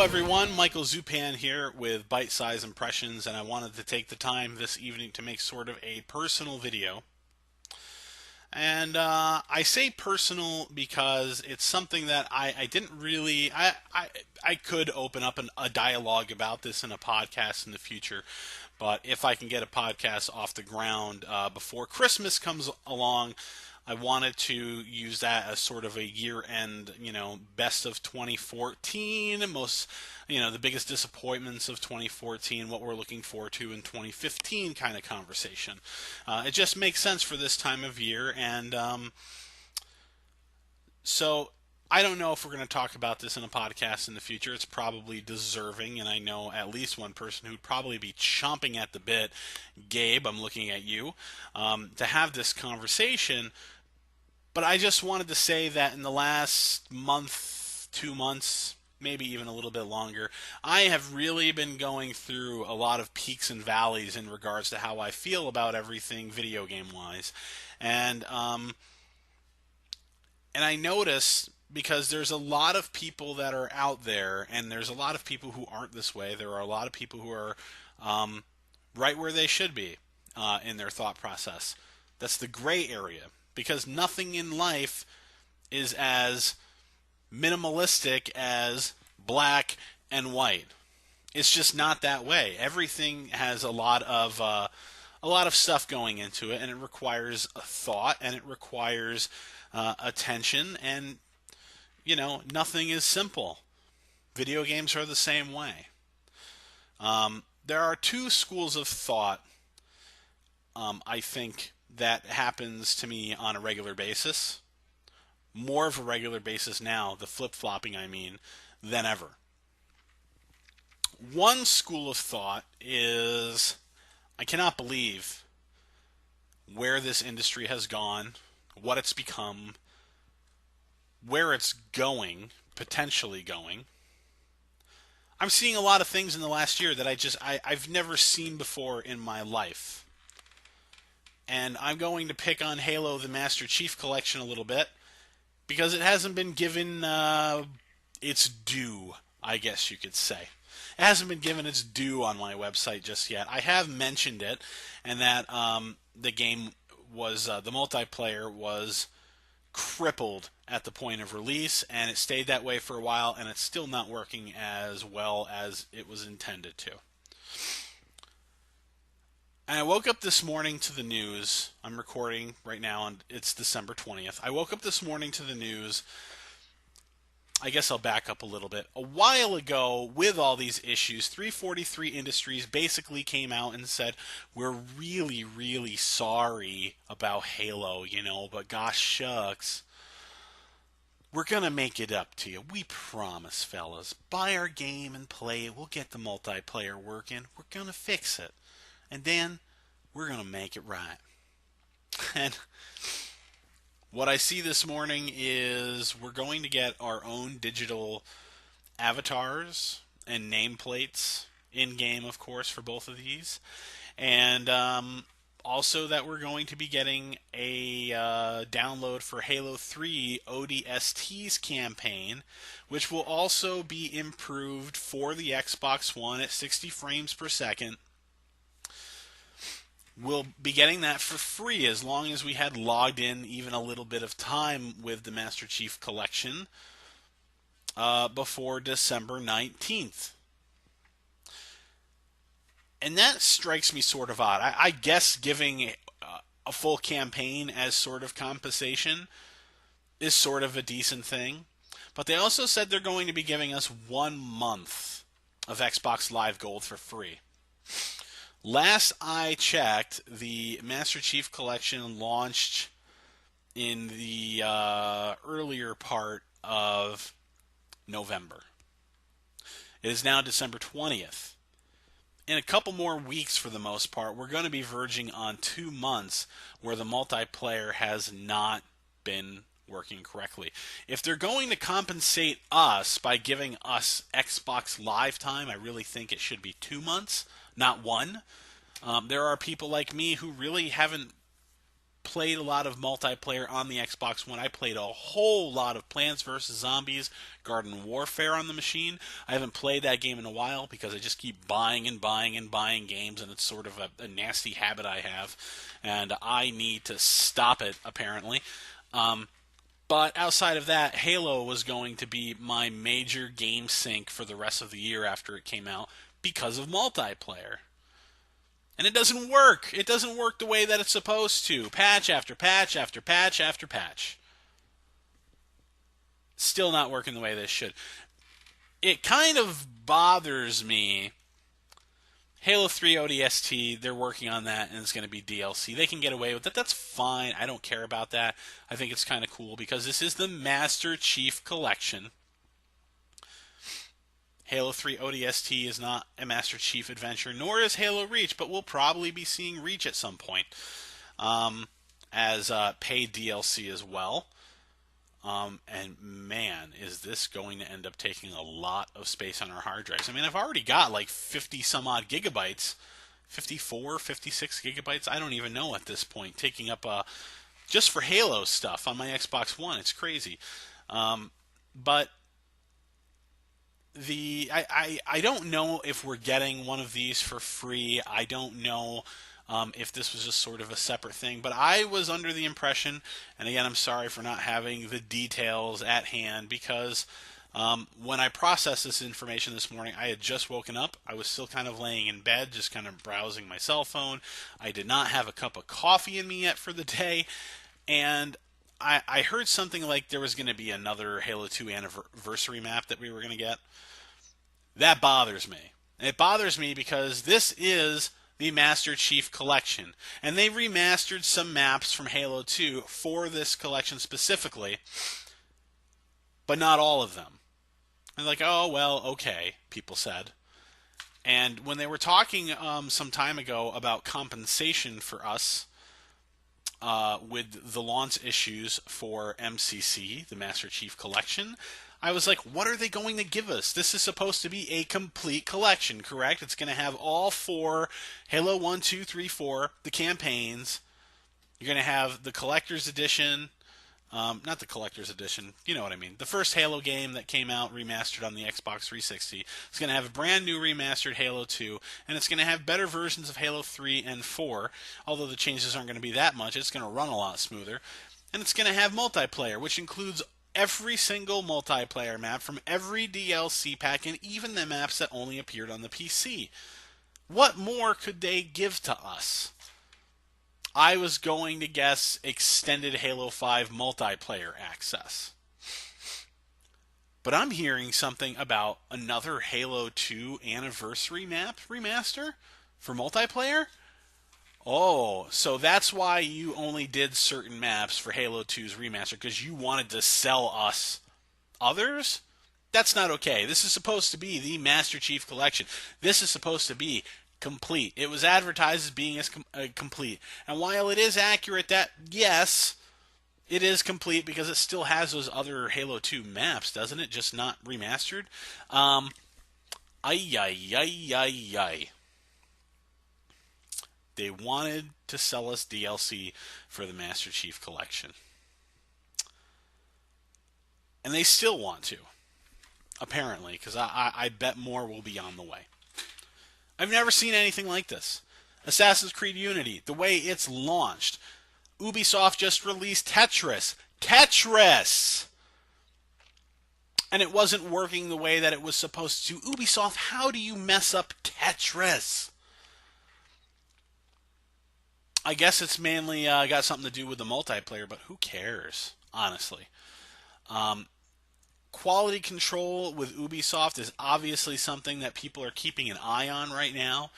everyone, Michael Zupan here with Byte-Size Impressions, and I wanted to take the time this evening to make sort of a personal video. And I say personal because it's something that I didn't really, I could open up a dialogue about this in a podcast in the future, but if I can get a podcast off the ground before Christmas comes along, I wanted to use that as sort of a year-end, best of 2014, the biggest disappointments of 2014, what we're looking forward to in 2015 kind of conversation. It just makes sense for this time of year, and so I don't know if we're going to talk about this in a podcast in the future. It's probably deserving, and I know at least one person who'd probably be chomping at the bit, Gabe, I'm looking at you, to have this conversation. But I just wanted to say that in the last month, 2 months, maybe even a little bit longer, I have really been going through a lot of peaks and valleys in regards to how I feel about everything video game wise. And I notice, because there's a lot of people that are out there, and there's a lot of people who aren't this way. There are a lot of people who are right where they should be in their thought process. That's the gray area. Because nothing in life is as minimalistic as black and white. It's just not that way. Everything has a lot of stuff going into it, and it requires a thought, and it requires attention, and nothing is simple. Video games are the same way. There are two schools of thought, I think, that happens to me on a regular basis. More of a regular basis now, the flip-flopping I mean, than ever. One school of thought is, I cannot believe where this industry has gone, what it's become, where it's going, potentially going. I'm seeing a lot of things in the last year that I've never seen before in my life. And I'm going to pick on Halo the Master Chief Collection a little bit, because it hasn't been given its due, I guess you could say. It hasn't been given its due on my website just yet. I have mentioned it, and that the game was, the multiplayer was crippled at the point of release, and it stayed that way for a while, and it's still not working as well as it was intended to. And I woke up this morning to the news. I'm recording right now, and it's December 20th. I woke up this morning to the news. I guess I'll back up a little bit. A while ago, with all these issues, 343 Industries basically came out and said, we're really, really sorry about Halo, but gosh shucks, we're going to make it up to you. We promise, fellas. Buy our game and play it. We'll get the multiplayer working. We're going to fix it. And then we're going to make it right. And what I see this morning is we're going to get our own digital avatars and nameplates in-game, of course, for both of these. And also that we're going to be getting a download for Halo 3 ODST's campaign, which will also be improved for the Xbox One at 60 frames per second. We'll be getting that for free as long as we had logged in even a little bit of time with the Master Chief Collection before December 19th. And that strikes me sort of odd. I guess giving a full campaign as sort of compensation is sort of a decent thing. But they also said they're going to be giving us 1 month of Xbox Live Gold for free. Last I checked, the Master Chief Collection launched in the earlier part of November. It is now December 20th. In a couple more weeks, for the most part, we're going to be verging on 2 months where the multiplayer has not been working correctly. If they're going to compensate us by giving us Xbox Live time, I really think it should be 2 months, not 1. There are people like me who really haven't played a lot of multiplayer on the Xbox One. I played a whole lot of Plants vs. Zombies Garden Warfare on the machine. I haven't played that game in a while because I just keep buying and buying and buying games, and it's sort of a nasty habit I have, and I need to stop it, apparently. But outside of that, Halo was going to be my major game sink for the rest of the year after it came out because of multiplayer. And it doesn't work. It doesn't work the way that it's supposed to. Patch after patch after patch after patch. Still not working the way this should. It kind of bothers me. Halo 3 ODST, they're working on that, and it's going to be DLC. They can get away with that. That's fine. I don't care about that. I think it's kind of cool because this is the Master Chief Collection. Halo 3 ODST is not a Master Chief adventure, nor is Halo Reach, but we'll probably be seeing Reach at some point as paid DLC as well. And man, is this going to end up taking a lot of space on our hard drives. I mean, I've already got like 50 some odd gigabytes, 54, 56 gigabytes, I don't even know at this point, taking up just for Halo stuff on my Xbox One. It's crazy. But I don't know if we're getting one of these for free. I don't know if this was just sort of a separate thing. But I was under the impression, and again, I'm sorry for not having the details at hand, because when I processed this information this morning, I had just woken up. I was still kind of laying in bed, just kind of browsing my cell phone. I did not have a cup of coffee in me yet for the day, and I heard something like there was going to be another Halo 2 anniversary map that we were going to get. That bothers me. It bothers me because this is the Master Chief Collection, and they remastered some maps from Halo 2 for this collection specifically, but not all of them. And like, oh, well, okay, people said. And when they were talking some time ago about compensation for us with the launch issues for MCC, the Master Chief Collection, I was like, what are they going to give us? This is supposed to be a complete collection, correct? It's going to have all four, Halo 1, 2, 3, 4, the campaigns. You're going to have the Collector's Edition. Not the Collector's Edition, you know what I mean. The first Halo game that came out remastered on the Xbox 360. It's going to have a brand new remastered Halo 2, and it's going to have better versions of Halo 3 and 4. Although the changes aren't going to be that much, it's going to run a lot smoother. And it's going to have multiplayer, which includes every single multiplayer map from every DLC pack, and even the maps that only appeared on the PC. What more could they give to us? I was going to guess extended Halo 5 multiplayer access. But I'm hearing something about another Halo 2 anniversary map remaster for multiplayer? Oh, so that's why you only did certain maps for Halo 2's remaster, because you wanted to sell us others? That's not okay. This is supposed to be the Master Chief Collection. This is supposed to be complete. It was advertised as being complete. And while it is accurate that, yes, it is complete because it still has those other Halo 2 maps, doesn't it? Just not remastered. Ay, ay, ay, ay, ay. They wanted to sell us DLC for the Master Chief Collection. And they still want to, apparently, because I bet more will be on the way. I've never seen anything like this. Assassin's Creed Unity, the way it's launched. Ubisoft just released Tetris. Tetris! And it wasn't working the way that it was supposed to. Ubisoft, how do you mess up Tetris? I guess it's mainly got something to do with the multiplayer, but who cares, honestly? Quality control with Ubisoft is obviously something that people are keeping an eye on right now.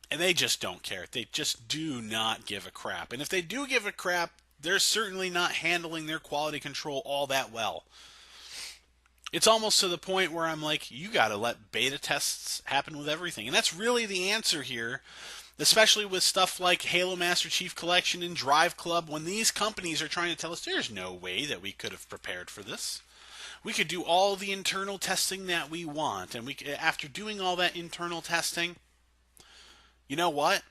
And they just don't care. They just do not give a crap. And if they do give a crap, they're certainly not handling their quality control all that well. It's almost to the point where I'm like, you got to let beta tests happen with everything. And that's really the answer here, especially with stuff like Halo Master Chief Collection and Drive Club, when these companies are trying to tell us there's no way that we could have prepared for this. We could do all the internal testing that we want, and after doing all that internal testing, you know what?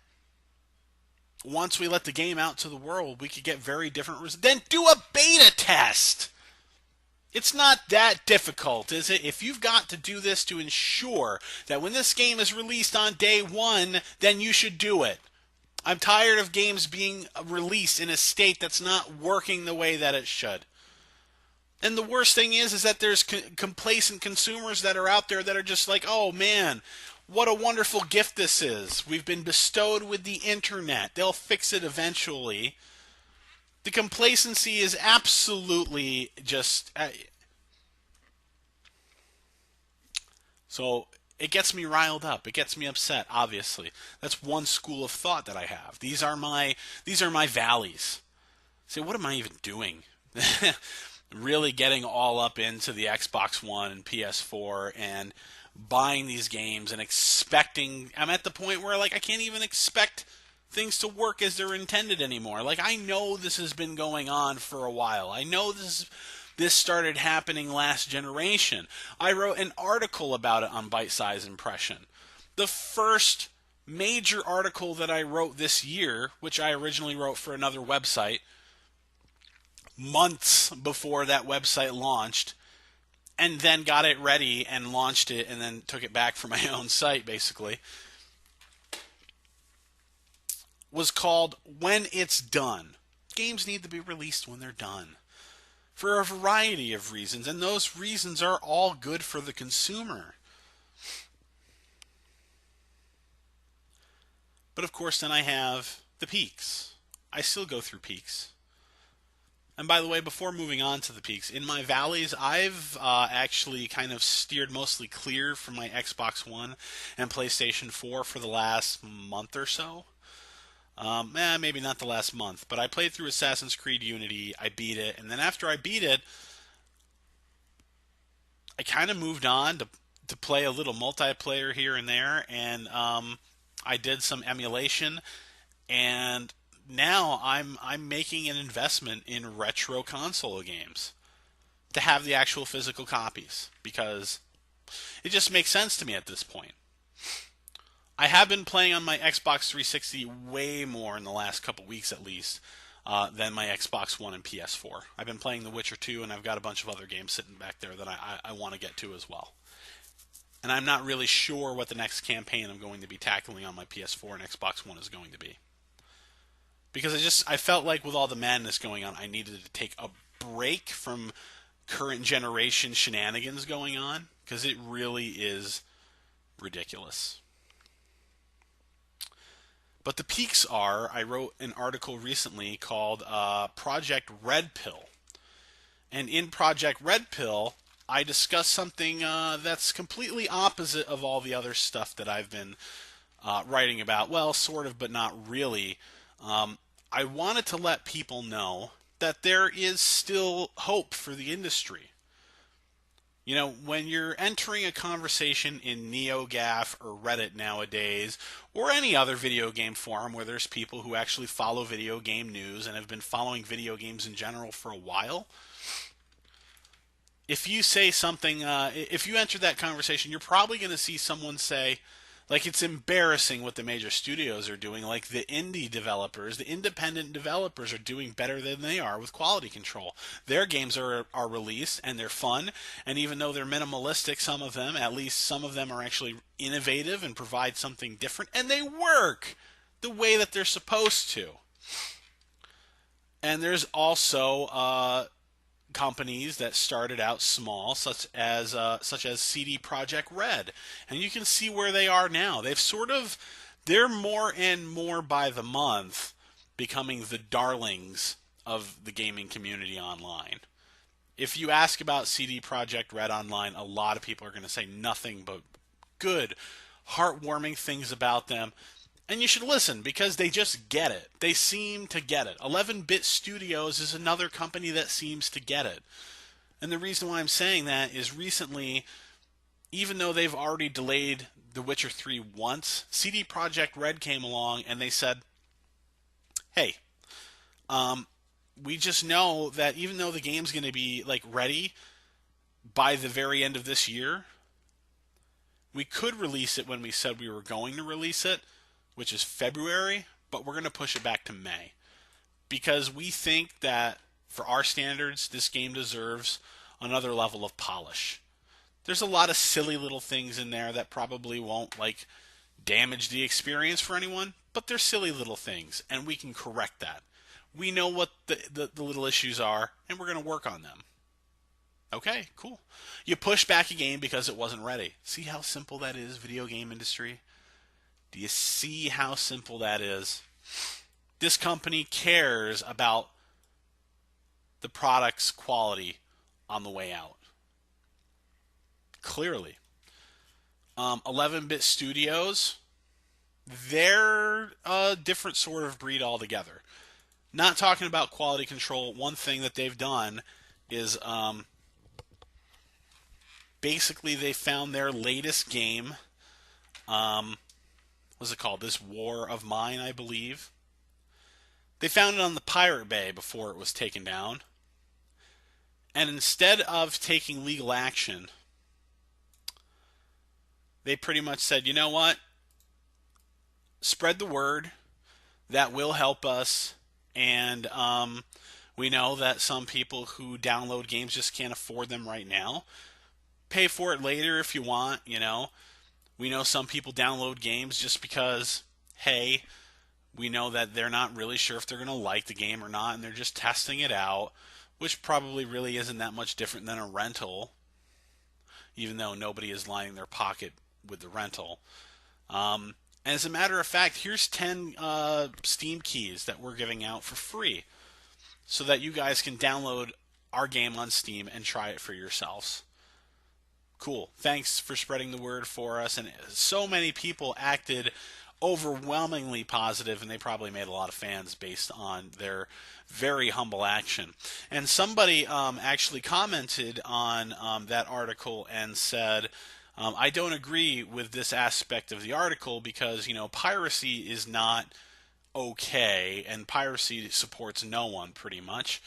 once we let the game out to the world, we could get very different results. Then do a beta test. It's not that difficult, is it? If you've got to do this to ensure that when this game is released on day one, then you should do it. I'm tired of games being released in a state that's not working the way that it should. And the worst thing is that there's complacent consumers that are out there that are just like, oh man, what a wonderful gift this is. We've been bestowed with the internet. They'll fix it eventually. The complacency is absolutely just. So it gets me riled up. It gets me upset. Obviously, that's one school of thought that I have. These are my valleys. Say, what am I even doing? Really getting all up into the Xbox One and PS4 and buying these games and expecting. I'm at the point where like I can't even expect things to work as they're intended anymore. Like I know this has been going on for a while. I know this started happening last generation. I wrote an article about it on Byte-Size Impression. The first major article that I wrote this year, which I originally wrote for another website, months before that website launched, and then got it ready and launched it and then took it back for my own site, basically, was called When It's Done. Games need to be released when they're done for a variety of reasons, and those reasons are all good for the consumer. But of course, then I have the peaks. I still go through peaks. And by the way, before moving on to the peaks, in my valleys, I've actually kind of steered mostly clear from my Xbox One and PlayStation 4 for the last month or so. Maybe not the last month, but I played through Assassin's Creed Unity, I beat it, and then after I beat it, I kind of moved on to play a little multiplayer here and there, and I did some emulation, and now I'm making an investment in retro console games to have the actual physical copies because it just makes sense to me at this point. I have been playing on my Xbox 360 way more in the last couple weeks at least than my Xbox One and PS4. I've been playing The Witcher 2 and I've got a bunch of other games sitting back there that I want to get to as well. And I'm not really sure what the next campaign I'm going to be tackling on my PS4 and Xbox One is going to be. Because I felt like with all the madness going on, I needed to take a break from current generation shenanigans going on because it really is ridiculous. But the peaks are, I wrote an article recently called Project Red Pill. And in Project Red Pill, I discussed something that's completely opposite of all the other stuff that I've been writing about. Well, sort of, but not really. I wanted to let people know that there is still hope for the industry. You know, when you're entering a conversation in NeoGAF or Reddit nowadays, or any other video game forum where there's people who actually follow video game news and have been following video games in general for a while, if you say something, if you enter that conversation, you're probably going to see someone say, like, it's embarrassing what the major studios are doing. Like, the indie developers, the independent developers are doing better than they are with quality control. Their games are released, and they're fun. And even though they're minimalistic, some of them, at least some of them are actually innovative and provide something different. And they work the way that they're supposed to. And there's also companies that started out small, such as CD Projekt Red, and you can see where they are now. They're more and more by the month becoming the darlings of the gaming community online. If you ask about CD Projekt Red online, a lot of people are going to say nothing but good, heartwarming things about them. And you should listen because they just get it. They seem to get it. 11-Bit Studios is another company that seems to get it. And the reason why I'm saying that is recently, even though they've already delayed The Witcher 3 once, CD Projekt Red came along and they said, hey, we just know that even though the game's going to be like ready by the very end of this year, we could release it when we said we were going to release it, which is February, but we're going to push it back to May because we think that for our standards, this game deserves another level of polish. There's a lot of silly little things in there that probably won't like damage the experience for anyone, but they're silly little things, and we can correct that. We know what the little issues are, and we're going to work on them. Okay, cool. You push back a game because it wasn't ready. See how simple that is, video game industry? Do you see how simple that is? This company cares about the product's quality on the way out. Clearly. 11-bit studios, they're a different sort of breed altogether. Not talking about quality control, one thing that they've done is basically they found their latest game, what's it called? This War of Mine, I believe. They found it on the Pirate Bay before it was taken down. And instead of taking legal action, they pretty much said, you know what? Spread the word. That will help us. And we know that some people who download games just can't afford them right now. Pay for it later if you want, you know. We know some people download games just because, hey, we know that they're not really sure if they're going to like the game or not, and they're just testing it out, which probably really isn't that much different than a rental, even though nobody is lining their pocket with the rental. And as a matter of fact, here's 10 Steam keys that we're giving out for free so that you guys can download our game on Steam and try it for yourselves. Cool. Thanks for spreading the word for us. And so many people acted overwhelmingly positive, and they probably made a lot of fans based on their very humble action. And somebody actually commented on that article and said, I don't agree with this aspect of the article because, you know, piracy is not okay, and piracy supports no one pretty much.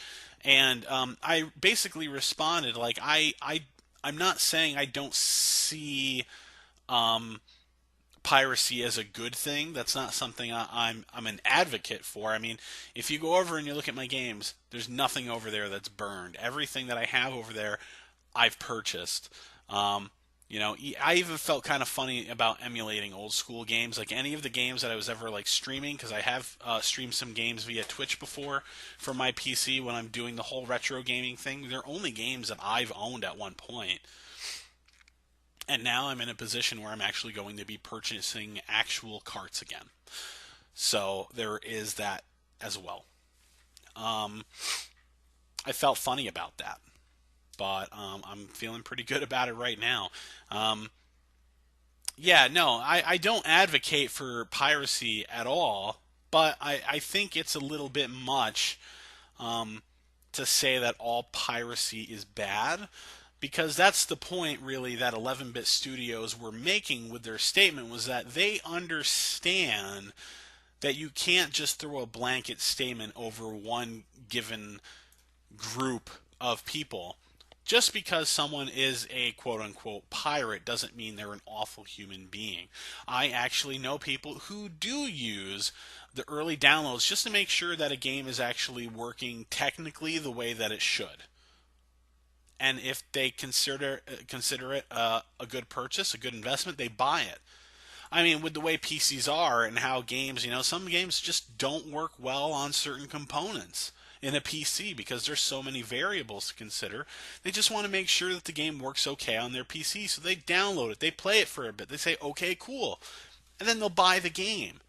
And I basically responded, like, I'm not saying I don't see piracy as a good thing. That's not something I'm an advocate for. I mean, if you go over and you look at my games, there's nothing over there that's burned. Everything that I have over there, I've purchased. You know, I even felt kind of funny about emulating old school games, like any of the games that I was ever like streaming, because I have streamed some games via Twitch before for my PC when I'm doing the whole retro gaming thing. They're only games that I've owned at one point. And now I'm in a position where I'm actually going to be purchasing actual carts again. So there is that as well. I felt funny about that. But I'm feeling pretty good about it right now. Yeah, no, I don't advocate for piracy at all, but I think it's a little bit much to say that all piracy is bad, because that's the point, really, that 11-bit studios were making with their statement, was that they understand that you can't just throw a blanket statement over one given group of people. Just because someone is a quote-unquote pirate doesn't mean they're an awful human being. I actually know people who do use the early downloads just to make sure that a game is actually working technically the way that it should. And if they consider it a good purchase, a good investment, they buy it. I mean, with the way PCs are and how games, you know, some games just don't work well on certain components in a PC because there's so many variables to consider. They just want to make sure that the game works okay on their PC, so they download it, they play it for a bit, they say, okay, cool, and then they'll buy the game.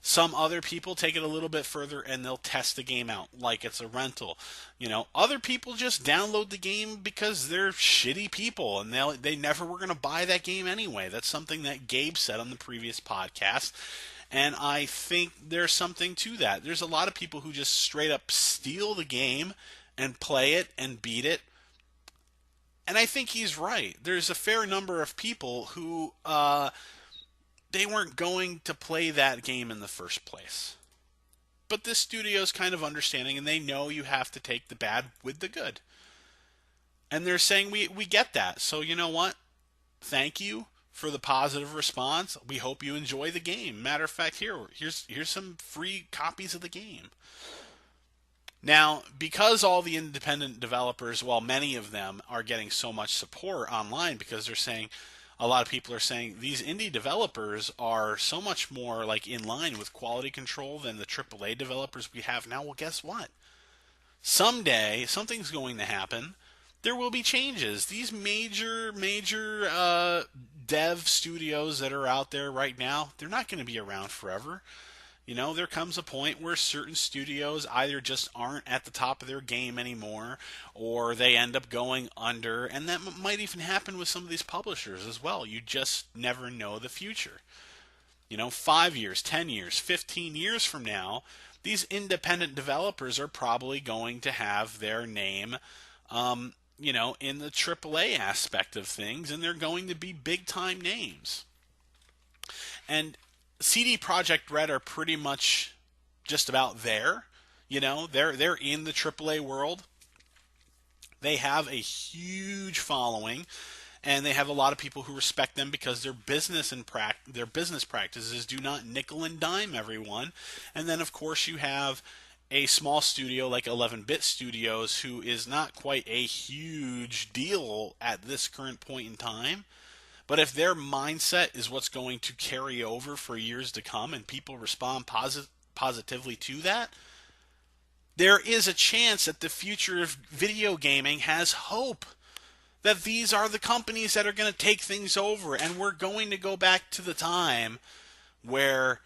Some other people take it a little bit further and they'll test the game out like it's a rental. You know, other people just download the game because they're shitty people and they never were going to buy that game anyway. That's something that Gabe said on the previous podcast. And I think there's something to that. There's a lot of people who just straight up steal the game and play it and beat it. And I think he's right. There's a fair number of people who they weren't going to play that game in the first place. But this studio's kind of understanding, and they know you have to take the bad with the good. And they're saying we get that. So you know what? Thank you for the positive response. We hope you enjoy the game. Matter of fact, here's some free copies of the game. Now, because all the independent developers, well, many of them are getting so much support online because they're saying, a lot of people are saying these indie developers are so much more like in line with quality control than the AAA developers we have now. Well, guess what? Someday, something's going to happen. There will be changes. These major dev studios that are out there right now, they're not going to be around forever. There comes a point where certain studios either just aren't at the top of their game anymore, or they end up going under, and that might even happen with some of these publishers as well. You just never know the future. 5 years, 10 years, 15 years from now, these independent developers are probably going to have their name, in the AAA aspect of things, and they're going to be big time names. And CD Projekt Red are pretty much just about there. They're in the AAA world. They have a huge following, and they have a lot of people who respect them because their business practices do not nickel and dime everyone. And then, of course, you have a small studio like 11-Bit Studios, who is not quite a huge deal at this current point in time. But if their mindset is what's going to carry over for years to come and people respond positively to that, there is a chance that the future of video gaming has hope. That these are the companies that are going to take things over, and we're going to go back to the time where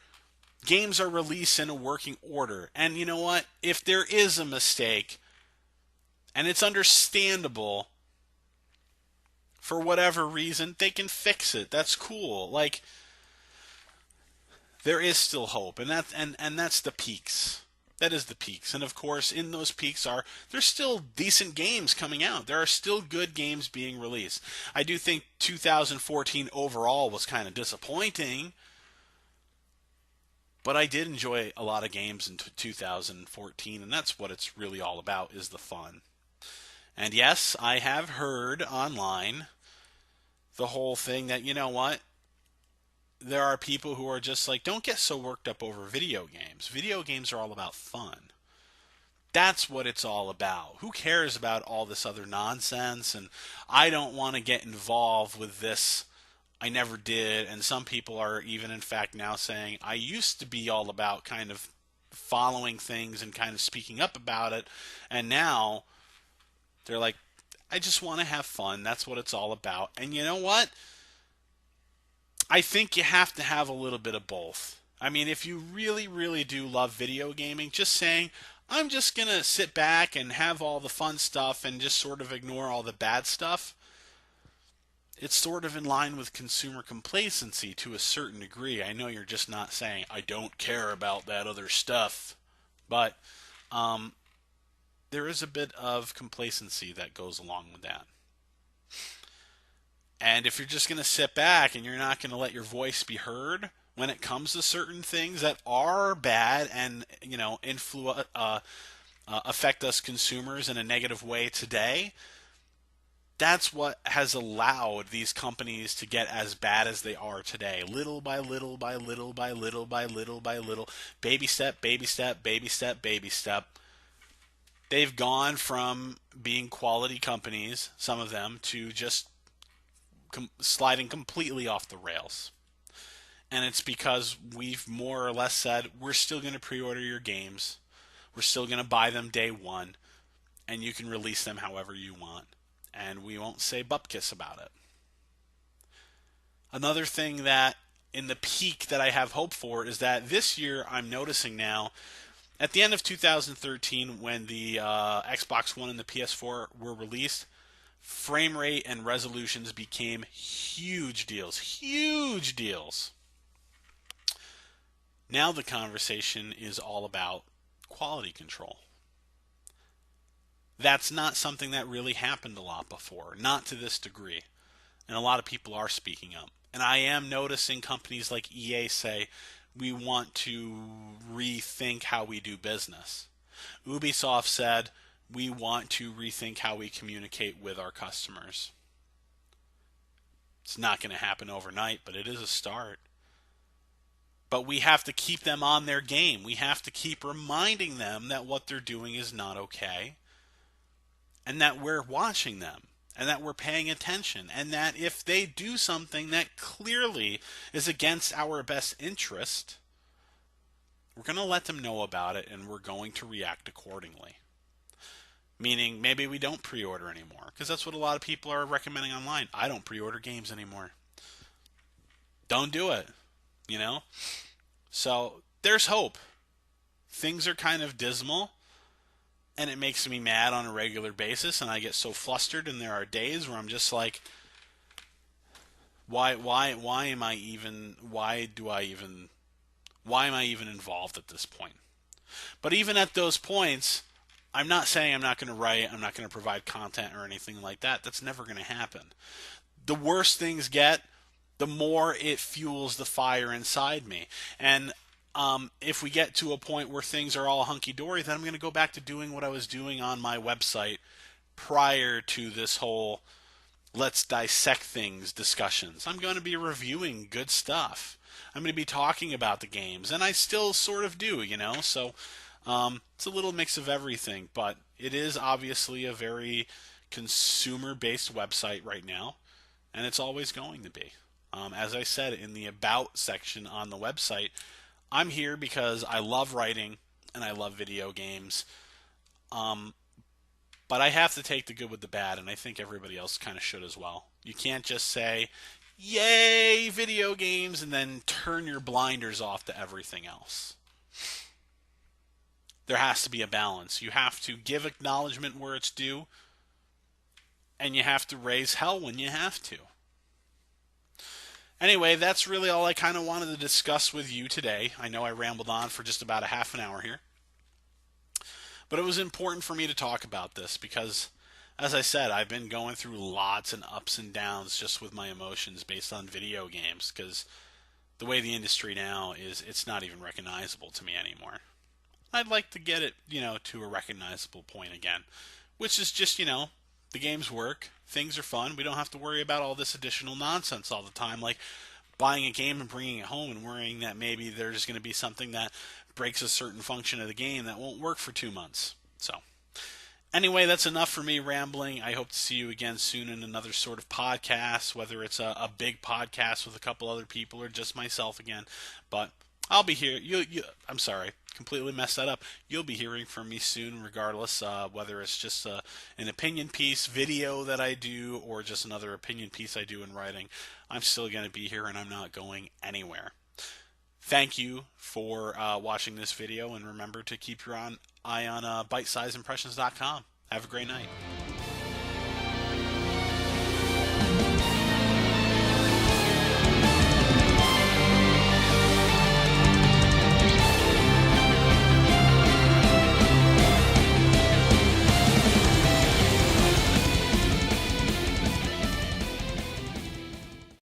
games are released in a working order. And you know what? If there is a mistake, and it's understandable, for whatever reason, they can fix it. That's cool. Like, there is still hope, and that's the peaks. That is the peaks. And of course, in those peaks there's still decent games coming out. There are still good games being released. I do think 2014 overall was kind of disappointing, but I did enjoy a lot of games in 2014, and that's what it's really all about, is the fun. And yes, I have heard online the whole thing that, you know what, there are people who are just like, don't get so worked up over video games. Video games are all about fun. That's what it's all about. Who cares about all this other nonsense? And I don't want to get involved with this. I never did. And some people are even, in fact, now saying, I used to be all about kind of following things and kind of speaking up about it. And now they're like, I just want to have fun. That's what it's all about. And you know what? I think you have to have a little bit of both. I mean, if you really, really do love video gaming, just saying, I'm just going to sit back and have all the fun stuff and just sort of ignore all the bad stuff, it's sort of in line with consumer complacency to a certain degree. I know you're just not saying, I don't care about that other stuff, but there is a bit of complacency that goes along with that. And if you're just going to sit back and you're not going to let your voice be heard when it comes to certain things that are bad and, affect us consumers in a negative way today, that's what has allowed these companies to get as bad as they are today. Little by little by little by little by little by little, baby step, baby step, baby step, baby step. They've gone from being quality companies, some of them, to just sliding completely off the rails. And it's because we've more or less said, we're still going to pre-order your games. We're still going to buy them day one. And you can release them however you want. And we won't say bupkis about it. Another thing that in the peak that I have hope for is that this year I'm noticing now, at the end of 2013, when the Xbox One and the PS4 were released, frame rate and resolutions became huge deals. Huge deals. Now the conversation is all about quality control. That's not something that really happened a lot before, not to this degree. And a lot of people are speaking up. And I am noticing companies like EA say, we want to rethink how we do business. Ubisoft said, we want to rethink how we communicate with our customers. It's not going to happen overnight, but it is a start. But we have to keep them on their game. We have to keep reminding them that what they're doing is not okay, and that we're watching them, and that we're paying attention, and that if they do something that clearly is against our best interest, we're going to let them know about it, and we're going to react accordingly. Meaning, maybe we don't pre-order anymore, because that's what a lot of people are recommending online. I don't pre-order games anymore. Don't do it, you know? So, there's hope. Things are kind of dismal, and it makes me mad on a regular basis, and I get so flustered, and there are days where I'm just like, why am I even, why am I even involved at this point? But even at those points, I'm not saying I'm not going to write, I'm not going to provide content or anything like that. That's never going to happen. The worse things get, the more it fuels the fire inside me. And if we get to a point where things are all hunky-dory, then I'm going to go back to doing what I was doing on my website prior to this whole let's dissect things discussions. I'm going to be reviewing good stuff. I'm going to be talking about the games, and I still sort of do, you know? So it's a little mix of everything, but it is obviously a very consumer-based website right now, and it's always going to be. As I said in the About section on the website, I'm here because I love writing and I love video games. But I have to take the good with the bad, and I think everybody else kind of should as well. You can't just say, yay, video games, and then turn your blinders off to everything else. There has to be a balance. You have to give acknowledgement where it's due, and you have to raise hell when you have to. Anyway, that's really all I kind of wanted to discuss with you today. I know I rambled on for just about a half an hour here. But it was important for me to talk about this because, as I said, I've been going through lots and ups and downs just with my emotions based on video games because the way the industry now is, it's not even recognizable to me anymore. I'd like to get it, to a recognizable point again, which is just, the games work, things are fun, we don't have to worry about all this additional nonsense all the time, like buying a game and bringing it home and worrying that maybe there's going to be something that breaks a certain function of the game that won't work for 2 months. So, anyway, that's enough for me rambling. I hope to see you again soon in another sort of podcast, whether it's a big podcast with a couple other people or just myself again. But I'll be here. I'm sorry, completely messed that up. You'll be hearing from me soon, regardless, whether it's just an opinion piece video that I do or just another opinion piece I do in writing. I'm still going to be here, and I'm not going anywhere. Thank you for watching this video, and remember to keep your eye on bytesizeimpressions.com. Have a great night.